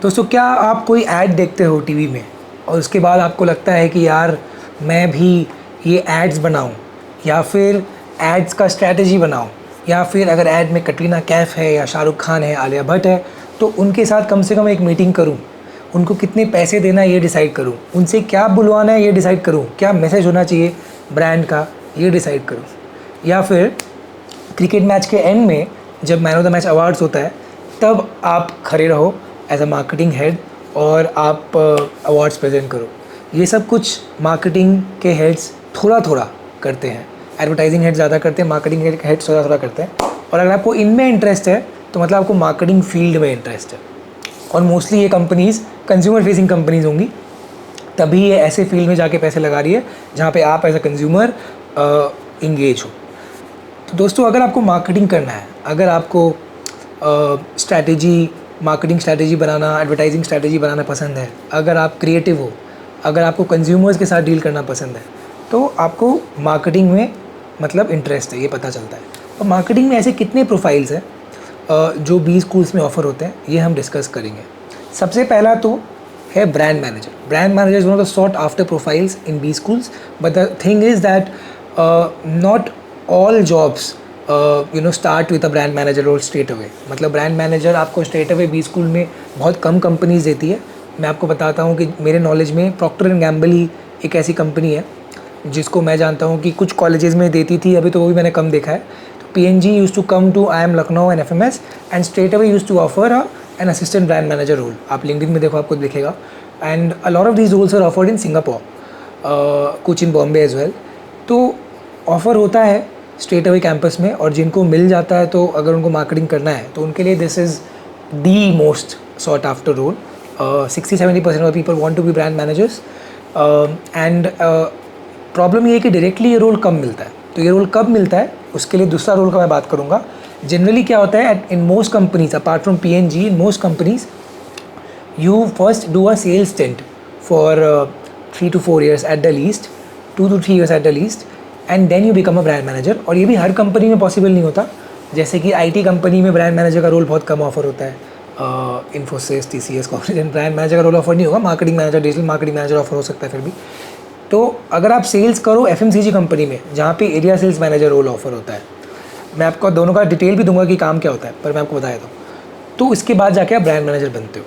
दोस्तों, क्या आप कोई ऐड देखते हो टीवी में और उसके बाद आपको लगता है कि यार मैं भी ये एड्स बनाऊं, या फिर एड्स का स्ट्रैटेजी बनाऊं, या फिर अगर ऐड में कटरीना कैफ है या शाहरुख खान है, आलिया भट्ट है, तो उनके साथ कम से कम एक मीटिंग करूं, उनको कितने पैसे देना है ये डिसाइड करूं, उनसे क्या बुलवाना है ये डिसाइड करूं, क्या मैसेज होना चाहिए ब्रांड का ये डिसाइड करूं, या फिर क्रिकेट मैच के एंड में जब man of the match awards होता है तब आप खड़े रहो एज अ मार्केटिंग हेड और आप अवार्ड्स प्रेजेंट करो। ये सब कुछ मार्केटिंग के हेड्स थोड़ा थोड़ा करते हैं, एडवर्टाइजिंग हेड ज़्यादा करते हैं, मार्केटिंग हेड थोड़ा थोड़ा करते हैं। और अगर आपको इनमें इंटरेस्ट है तो मतलब आपको मार्केटिंग फील्ड में इंटरेस्ट है, और मोस्टली ये कंपनीज़ कंज्यूमर फेसिंग कंपनीज़ होंगी, तभी ये ऐसे फील्ड में जाके पैसे लगा रही है जहाँ पे आप एज अ कंज्यूमर इंगेज हो। तो दोस्तों, अगर आपको मार्केटिंग करना है, अगर आपको मार्केटिंग स्ट्रैटेजी बनाना, एडवर्टाइजिंग स्ट्रैटेजी बनाना पसंद है, अगर आप क्रिएटिव हो, अगर आपको कंज्यूमर्स के साथ डील करना पसंद है, तो आपको मार्केटिंग में मतलब इंटरेस्ट है, ये पता चलता है। और मार्केटिंग में ऐसे कितने प्रोफाइल्स हैं जो बी स्कूल्स में ऑफ़र होते हैं, ये हम डिस्कस करेंगे। सबसे पहला तो है brand manager. Brand manager is one of the sought after profiles in B schools, but the thing is that not all jobs start with a brand manager role straight away. मतलब brand manager आपको straight away B school में बहुत कम companies देती है। मैं आपको बताता हूँ कि मेरे नॉलेज में प्रॉक्टर एंड गैम्बल ही एक ऐसी कंपनी है जिसको मैं जानता हूँ कि कुछ कॉलेजेस में देती थी, अभी तो वो भी मैंने कम देखा है। तो PNG used to come to IIM Lucknow and FMS and straight away used to offer an assistant brand manager role. आप लिंक्डइन में देखो, आपको दिखेगा। And a lot of these roles are offered in Singapore, कुछ in Bombay as well. तो offer होता है straight away campus में, और जिनको मिल जाता है तो अगर उनको मार्केटिंग करना है तो उनके लिए this is the most sought after role. 60-70% of people want to be brand managers. And problem ये है कि डायरेक्टली ये रोल कब मिलता है। तो ये रोल कब मिलता है उसके लिए दूसरा रोल का मैं बात करूँगा। जनरली क्या होता है, in most companies apart from PNG, in most companies you first do a sales stint for 3 to 4 years at the least, 2 to 3 years at the least, and then you become a brand manager। और ये भी हर company में possible नहीं होता। जैसे कि IT company में brand manager का रोल बहुत कम ऑफर होता है। Infosys, TCS, Cognizant, brand manager का रोल ऑफर नहीं होगा। Marketing manager, digital marketing manager offer हो सकता है फिर भी। तो अगर आप सेल्स करो FMCG कंपनी में, जहाँ पे area sales manager role offer होता है, मैं आपको दोनों का डिटेल भी दूंगा कि काम क्या होता है, पर मैं आपको बता देता हूँ। तो इसके बाद जाके आप ब्रांड मैनेजर बनते हो।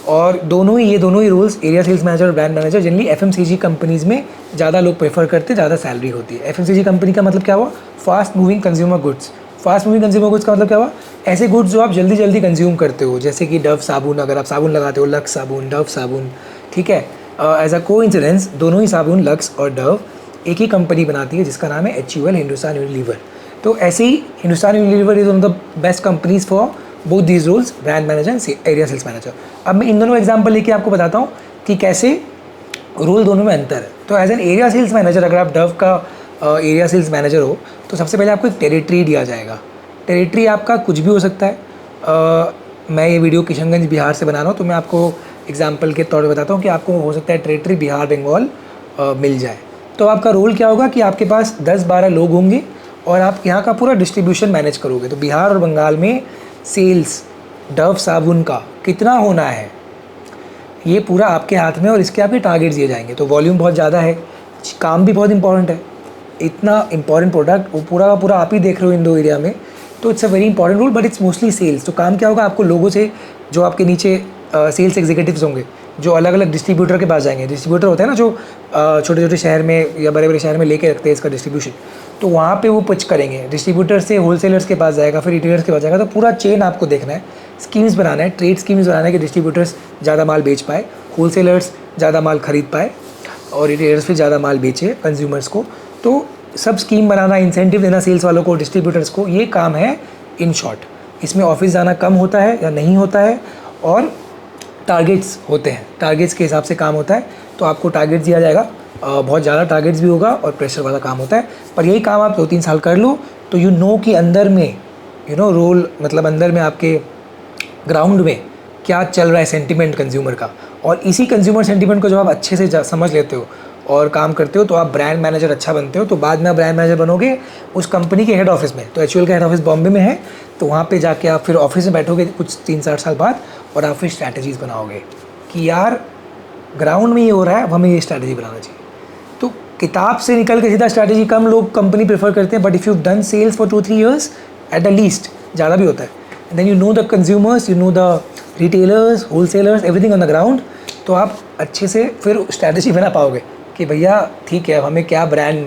और दोनों ही रोल्स, एरिया सेल्स मैनेजर और brand manager, generally FMCG companies में ज़्यादा लोग प्रेफर करते हैं, ज़्यादा सैलरी होती है। FMCG कंपनी का मतलब क्या हुआ? Fast moving consumer goods. Fast moving consumer goods का मतलब क्या हुआ? ऐसे गुड्स जो आप जल्दी जल्दी कंज्यूम करते हो, जैसे कि डव साबुन। अगर आप साबुन लगाते हो, लक्स साबुन, डव साबुन, ठीक है। एज अ कोइंसिडेंस दोनों ही साबुन, लक्स और डव, एक ही कंपनी बनाती है जिसका नाम है HUL, हिंदुस्तान यूनिलीवर। तो ऐसे ही Hindustan Unilever is one of the best companies for both these roles, brand manager and area sales manager. अब मैं इन दोनों एग्जांपल लेके आपको बताता हूँ कि कैसे रोल दोनों में अंतर है। तो as an area sales manager, अगर आप डव का एरिया सेल्स मैनेजर हो, तो सबसे पहले आपको एक टेरिटरी दिया जाएगा। टेरिटरी आपका कुछ भी हो सकता है। मैं ये वीडियो किशनगंज बिहार से बना रहा हूँ, तो मैं आपको एग्जाम्पल के तौर पर बताता हूँ कि आपको हो सकता है टेरिटरी बिहार बंगाल मिल जाए। तो आपका रोल क्या होगा कि आपके पास 10-12 लोग होंगे और आप यहाँ का पूरा डिस्ट्रीब्यूशन मैनेज करोगे। तो बिहार और बंगाल में सेल्स डव साबुन का कितना होना है, ये पूरा आपके हाथ में, और इसके आपके टारगेट्स दिए जाएंगे। तो वॉल्यूम बहुत ज़्यादा है, काम भी बहुत इंपॉर्टेंट है। इतना इंपॉर्टेंट प्रोडक्ट वो पूरा का पूरा आप ही देख रहे हो इन दो एरिया में, तो it's a very important role, but it's mostly sales. तो काम क्या होगा, आपको लोगों से, जो आपके नीचे सेल्स एग्जीक्यूटिव्स होंगे, जो अलग अलग डिस्ट्रीब्यूटर के पास जाएंगे। डिस्ट्रीब्यूटर होते हैं ना, जो छोटे छोटे शहर में या बड़े बड़े शहर में लेके रखते हैं इसका डिस्ट्रीब्यूशन, तो वहाँ पे वो पिच करेंगे। डिस्ट्रीब्यूटर से होलसेलर्स के पास जाएगा, फिर रिटेलर्स के पास जाएगा। तो पूरा चेन आपको देखना है, स्कीम्स बनाना है, ट्रेड स्कीम्स बनाना है कि डिस्ट्रीब्यूटर्स ज़्यादा माल बेच पाए, होलसेलर्स ज़्यादा माल खरीद पाए, और रिटेलर्स फिर ज़्यादा माल बेचे कंज्यूमर्स को। तो सब स्कीम बनाना, इंसेंटिव देना सेल्स वालों को, डिस्ट्रीब्यूटर्स को, ये काम है इन शॉर्ट। इसमें ऑफिस जाना कम होता है या नहीं होता है, और टारगेट्स होते हैं, टारगेट्स के हिसाब से काम होता है। तो आपको टारगेट्स दिया जाएगा, बहुत ज़्यादा टारगेट्स भी होगा, और प्रेशर वाला काम होता है। पर यही काम आप 2-3 साल कर लो तो कि अंदर में रोल, मतलब अंदर में आपके ग्राउंड में क्या चल रहा है सेंटिमेंट कंज्यूमर का। और इसी कंज्यूमर सेंटिमेंट को जब आप अच्छे से समझ लेते हो और काम करते हो तो आप ब्रांड मैनेजर अच्छा बनते हो, तो बाद में आप ब्रांड मैनेजर बनोगे उस कंपनी के हेड ऑफिस में। तो HUL का हेड ऑफिस बॉम्बे में है, तो वहाँ पे जाके आप फिर ऑफिस में बैठोगे कुछ 3-4 साल बाद और आप फिर स्ट्रैटेजीज़ बनाओगे कि यार ग्राउंड में ये हो रहा है, अब हमें ये स्ट्रैटेजी बनाना चाहिए। तो किताब से निकल के सीधा स्ट्रैटेजी कम लोग कंपनी प्रेफर करते हैं, but if you done sales for 2-3 years at the least, ज़्यादा भी होता है, then you know the consumers, you know the retailers, wholesalers, everything on the ground, तो आप अच्छे से फिर स्ट्रैटेजी बना पाओगे कि भैया ठीक है, हमें क्या ब्रांड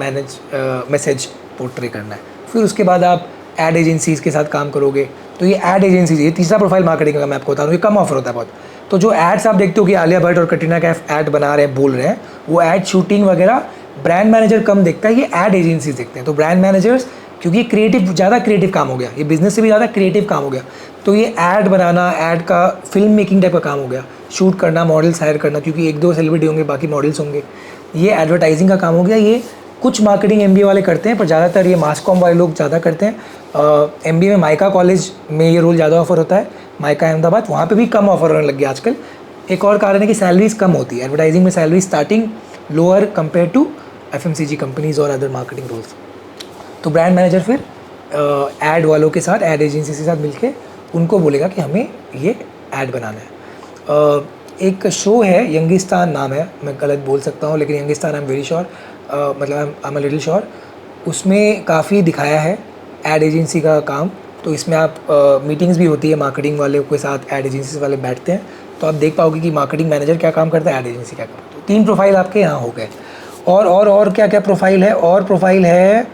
मैसेज पोर्ट्रे करना है। फिर उसके बाद आप एड एजेंसीज़ के साथ काम करोगे। तो ये एड एजेंसीज, ये तीसरा प्रोफाइल मार्केटिंग का मैं आपको बता रहा हूँ, ये कम ऑफर होता है बहुत। तो जो एड्स आप देखते हो कि आलिया भट्ट और कटरीना कैफ ऐड बना रहे हैं, बोल रहे हैं, वो ऐड शूटिंग वगैरह ब्रांड मैनेजर कम देखता है, ये ऐड एजेंसीज देखते हैं। तो ब्रांड मैनेजर्स, क्योंकि क्रिएटिव, ज़्यादा क्रिएटिव काम हो गया, ये बिजनेस से भी ज़्यादा क्रिएटिव काम हो गया, तो ये ऐड बनाना, ऐड का फिल्म मेकिंग टाइप का काम हो गया, शूट करना, मॉडल्स हायर करना, क्योंकि 1-2 सेलिब्रिटी होंगे, बाकी मॉडल्स होंगे, ये एडवर्टाइजिंग का काम हो गया। ये कुछ मार्केटिंग MBA वाले करते हैं, पर ज़्यादातर ये मास कॉम वाले लोग ज़्यादा करते हैं। MBA में माइका कॉलेज में ये रोल ज़्यादा ऑफर होता है, माइका अहमदाबाद, वहाँ पे भी कम ऑफर होने लग गया आजकल। एक और कारण है कि सैलरीज कम होती है, एडवर्टाइजिंग में salary starting lower compare to FMCG companies और अदर मार्केटिंग रोल्स। तो ब्रांड मैनेजर फिर ऐड वालों के साथ, ऐड एजेंसी के साथ मिलके उनको बोलेगा कि हमें ये ऐड बनाना है। एक शो है, यंगिस्तान नाम है, मैं गलत बोल सकता हूँ लेकिन Youngistaan, I am very sure, मतलब I am a little sure, उसमें काफ़ी दिखाया है ऐड एजेंसी का काम। तो इसमें आप मीटिंग्स भी होती है, मार्केटिंग वाले के साथ ऐड एजेंसी वाले बैठते हैं, तो आप देख पाओगे कि मार्केटिंग मैनेजर क्या काम करता है, ऐड एजेंसी क्या काम करता है। तो 3 प्रोफाइल आपके यहाँ हो गए। और क्या क्या प्रोफाइल है, और प्रोफाइल है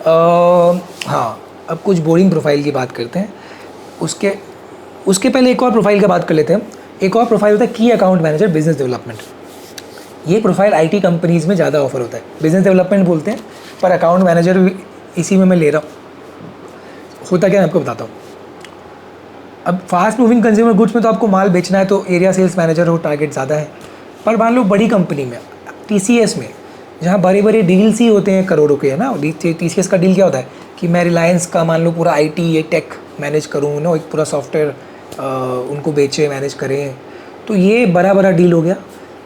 हाँ, अब कुछ बोरिंग प्रोफाइल की बात करते हैं। उसके पहले एक और प्रोफाइल की बात कर लेते हैं। एक और प्रोफाइल होता है की अकाउंट मैनेजर, बिजनेस डेवलपमेंट। ये प्रोफाइल IT कंपनीज़ में ज़्यादा ऑफर होता है, बिजनेस डेवलपमेंट बोलते हैं, पर अकाउंट मैनेजर भी इसी में मैं ले रहा हूँ। होता क्या है आपको बताता हूँ। अब फास्ट मूविंग कंज्यूमर गुड्स में तो आपको माल बेचना है, तो एरिया सेल्स मैनेजर हो, टारगेट ज़्यादा है। पर मान लो बड़ी कंपनी में, TCS में, जहाँ बड़े बड़े डील्स ही होते हैं करोड़ों के, है ना। TCS का डील क्या होता है कि मैं रिलायंस का मान लो पूरा IT ये टेक मैनेज करूँ ना, एक पूरा सॉफ्टवेयर उनको बेचे, मैनेज करें, तो ये बड़ा डील हो गया।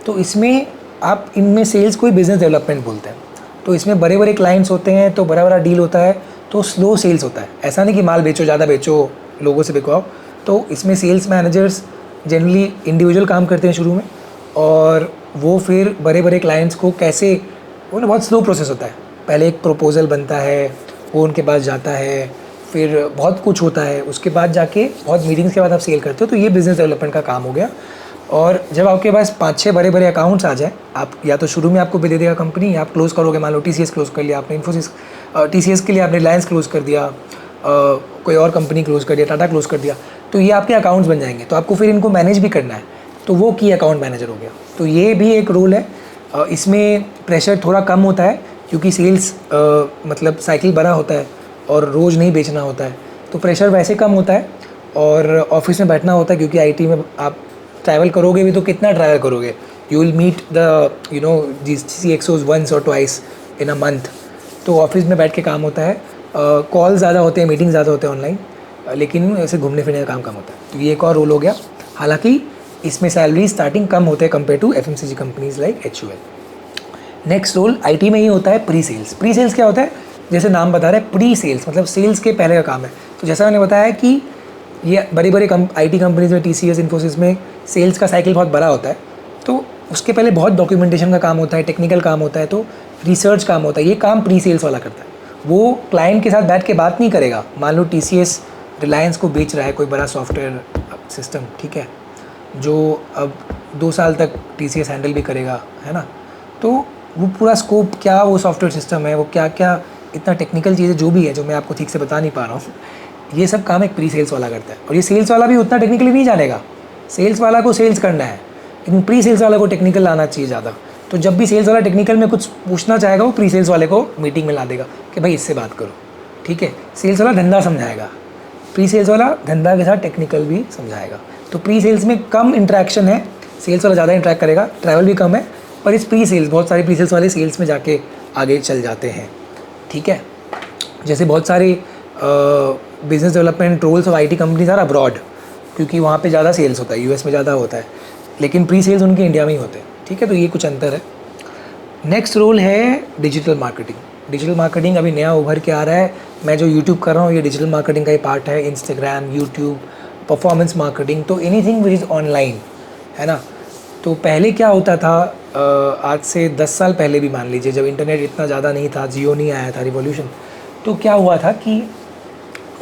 तो इसमें आप, इनमें सेल्स को ही बिज़नेस डेवलपमेंट बोलते हैं। तो इसमें बड़े बड़े होते हैं, तो बड़ा डील होता है, तो स्लो सेल्स होता है। ऐसा नहीं कि माल बेचो, ज़्यादा बेचो, लोगों से बिकवाओ। तो इसमें सेल्स मैनेजर्स जनरली इंडिविजुअल काम करते हैं शुरू में, और वो फिर बड़े क्लाइंट्स को कैसे, वो ना बहुत स्लो प्रोसेस होता है। पहले एक प्रपोजल बनता है, वो उनके पास जाता है, फिर बहुत कुछ होता है, उसके बाद जाके बहुत मीटिंग्स के बाद आप सेल करते हो। तो ये बिज़नेस डेवलपमेंट का काम हो गया। और जब आपके पास 5-6 बड़े अकाउंट्स आ जाए, आप या तो शुरू में आपको दे देगा कंपनी, आप क्लोज़ करोगे, मान लो TCS क्लोज़ कर लिया आपने, इन्फोसिस, TCS के लिए आपने रिलायंस क्लोज़ कर दिया, कोई और कंपनी क्लोज़ कर दिया, टाटा क्लोज़ कर दिया, तो ये आपके अकाउंट्स बन जाएंगे। तो आपको फिर इनको मैनेज भी करना है, तो वो की अकाउंट मैनेजर हो गया। तो ये भी एक रोल है। इसमें प्रेशर थोड़ा कम होता है, क्योंकि सेल्स मतलब साइकिल बड़ा होता है और रोज़ नहीं बेचना होता है, तो प्रेशर वैसे कम होता है। और ऑफिस में बैठना होता है, क्योंकि IT में आप ट्रैवल करोगे भी तो कितना ट्रैवल करोगे, you will meet the CXOs once or twice in a month। तो ऑफिस में बैठ के काम होता है, कॉल ज़्यादा होते हैं, मीटिंग ज़्यादा होते हैं ऑनलाइन, लेकिन ऐसे घूमने फिरने का काम होता है। तो ये एक और रोल हो गया। हालांकि इसमें सैलरी स्टार्टिंग कम होते हैं compare to FMCG companies like HUL। Next role IT में ही होता है प्री सेल्स। प्री सेल्स क्या होता है, जैसे नाम बता रहा है, प्री सेल्स मतलब सेल्स के पहले का काम है। तो जैसा मैंने बताया कि ये बड़ी IT कंपनीज में, TCS, इन्फोसिस में सेल्स का साइकिल बहुत बड़ा होता है, तो उसके पहले बहुत डॉक्यूमेंटेशन का काम होता है, टेक्निकल काम होता है, तो रिसर्च काम होता है। ये काम प्री सेल्स वाला करता है। वो क्लाइंट के साथ बैठ के बात नहीं करेगा। मान लो TCS रिलायंस को बेच रहा है कोई बड़ा सॉफ्टवेयर सिस्टम, ठीक है, जो अब 2 साल तक TCS हैंडल भी करेगा, है ना। तो वो पूरा स्कोप क्या, वो सॉफ्टवेयर सिस्टम है, वो क्या क्या इतना टेक्निकल चीज़ें जो भी है, जो मैं आपको ठीक से बता नहीं पा रहा हूँ, ये सब काम एक प्री सेल्स वाला करता है। और ये सेल्स वाला भी उतना टेक्निकली नहीं जानेगा। सेल्स वाला को सेल्स करना है, लेकिन प्री सेल्स वाला को टेक्निकल आना चाहिए ज़्यादा। तो जब भी सेल्स वाला टेक्निकल में कुछ पूछना चाहेगा, वो प्री सेल्स वाले को मीटिंग में ला देगा कि भाई इससे बात करो, ठीक है। सेल्स वाला धंधा समझाएगा, प्री सेल्स वाला धंधा के साथ टेक्निकल भी समझाएगा। तो प्री सेल्स में कम इंटरेक्शन है, सेल्स वाला ज़्यादा इंटरेक्ट करेगा, ट्रैवल भी कम है, पर इस प्री सेल्स, बहुत सारे प्री सेल्स वाले सेल्स में जाके आगे चल जाते हैं, ठीक है। जैसे बहुत सारे business development roles of IT companies are abroad, क्योंकि वहाँ पे ज़्यादा सेल्स होता है, US में ज़्यादा होता है, लेकिन प्री सेल्स उनके इंडिया में ही होते हैं, ठीक है। तो ये कुछ अंतर है। नेक्स्ट रोल है डिजिटल मार्केटिंग। डिजिटल मार्केटिंग अभी नया उभर के आ रहा है। मैं जो यूट्यूब कर रहा हूँ ये डिजिटल मार्केटिंग का ही पार्ट है। इंस्टाग्राम, यूट्यूब, परफॉर्मेंस मार्केटिंग, तो एनीथिंग विच इज़ ऑनलाइन, है ना। तो पहले क्या होता था, आज से 10 साल पहले भी मान लीजिए, जब इंटरनेट इतना ज़्यादा नहीं था, जियो नहीं आया था, रिवॉल्यूशन, तो क्या हुआ था कि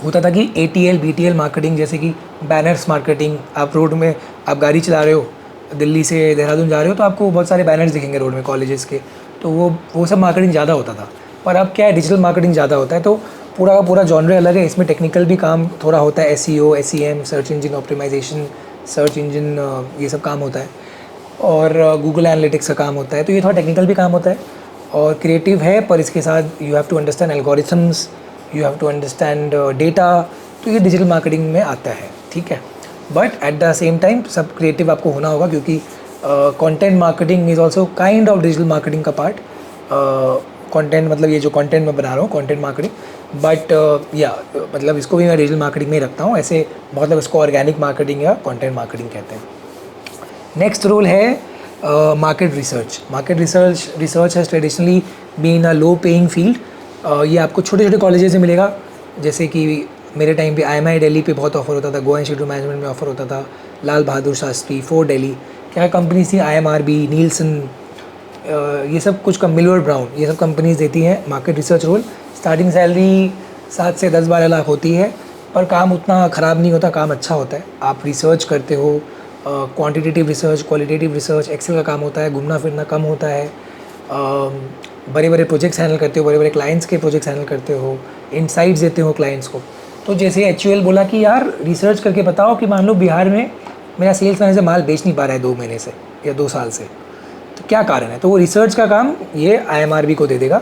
होता था कि ATL BTL मार्केटिंग, जैसे कि बैनर्स मार्केटिंग। आप रोड में आप गाड़ी चला रहे हो, दिल्ली से देहरादून जा रहे हो, तो आपको बहुत सारे बैनर्स दिखेंगे रोड में कॉलेजेस के, तो वो सब मार्केटिंग ज़्यादा होता था। पर अब क्या है, डिजिटल मार्केटिंग ज़्यादा होता है, तो पूरा का पूरा जॉनर अलग है। इसमें टेक्निकल भी काम थोड़ा होता है, SEO, SEM, search engine optimisation, search engine, ये सब काम होता है, और गूगल एनालिटिक्स का काम होता है। तो ये थोड़ा टेक्निकल भी काम होता है और क्रिएटिव है, पर इसके साथ you have to understand algorithms, you have to understand data. तो ये डिजिटल मार्केटिंग में आता है, ठीक है। But at the same time सब क्रिएटिव आपको होना होगा, क्योंकि content marketing is also kind of digital marketing का पार्ट। कंटेंट मतलब ये जो कंटेंट मैं बना रहा हूँ, कंटेंट मार्केटिंग, बट या मतलब इसको भी मैं डिजिटल मार्केटिंग में ही रखता हूँ। ऐसे बहुत लोग इसको ऑर्गेनिक मार्केटिंग या कंटेंट मार्केटिंग कहते हैं। नेक्स्ट रोल है market research. Market research has traditionally been a low paying field. ये आपको छोटे छोटे कॉलेजेस से मिलेगा, जैसे कि मेरे टाइम पे IMI दिल्ली पे बहुत ऑफर होता था, गोवा इंस्टीट्यूट मैनेजमेंट में ऑफर होता था, लाल बहादुर शास्त्री, फोर्ट दिल्ली, क्या कंपनीज थी, IMRB, नीलसन, ये सब कुछ मिलर ब्राउन, ये सब कंपनीज देती हैं market research role. Starting salary 7 से 10-12 लाख होती है, पर काम उतना ख़राब नहीं होता, काम अच्छा होता है। आप रिसर्च करते हो, quantitative research, qualitative research, Excel का काम होता है, घूमना फिरना कम होता है, बड़े बड़े प्रोजेक्ट्स हैंडल करते हो, बड़े बड़े क्लाइंट्स के प्रोजेक्ट्स हैंडल करते हो, इनसाइट्स देते हो क्लाइंट्स को। तो जैसे HUL बोला कि यार रिसर्च करके बताओ कि मान लो बिहार में मेरा सेल्स मैनेजर माल बेच नहीं पा रहा है 2 महीने से या 2 साल से, तो क्या कारण है। तो वो रिसर्च का काम ये IMRB को दे देगा।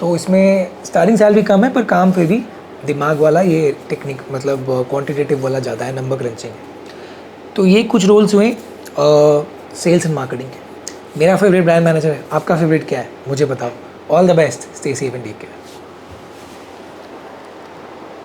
तो इसमें स्टार्टिंग सैलरी कम है, पर काम फिर भी दिमाग वाला, ये टेक्निक मतलब क्वान्टिटेटिव वाला ज़्यादा है, नंबर क्रंचिंग है। तो ये कुछ रोल्स हुए सेल्स एंड मार्केटिंग के। मेरा फेवरेट ब्रांड मैनेजर है, आपका फेवरेट क्या है मुझे बताओ। All the best, stay safe and take care.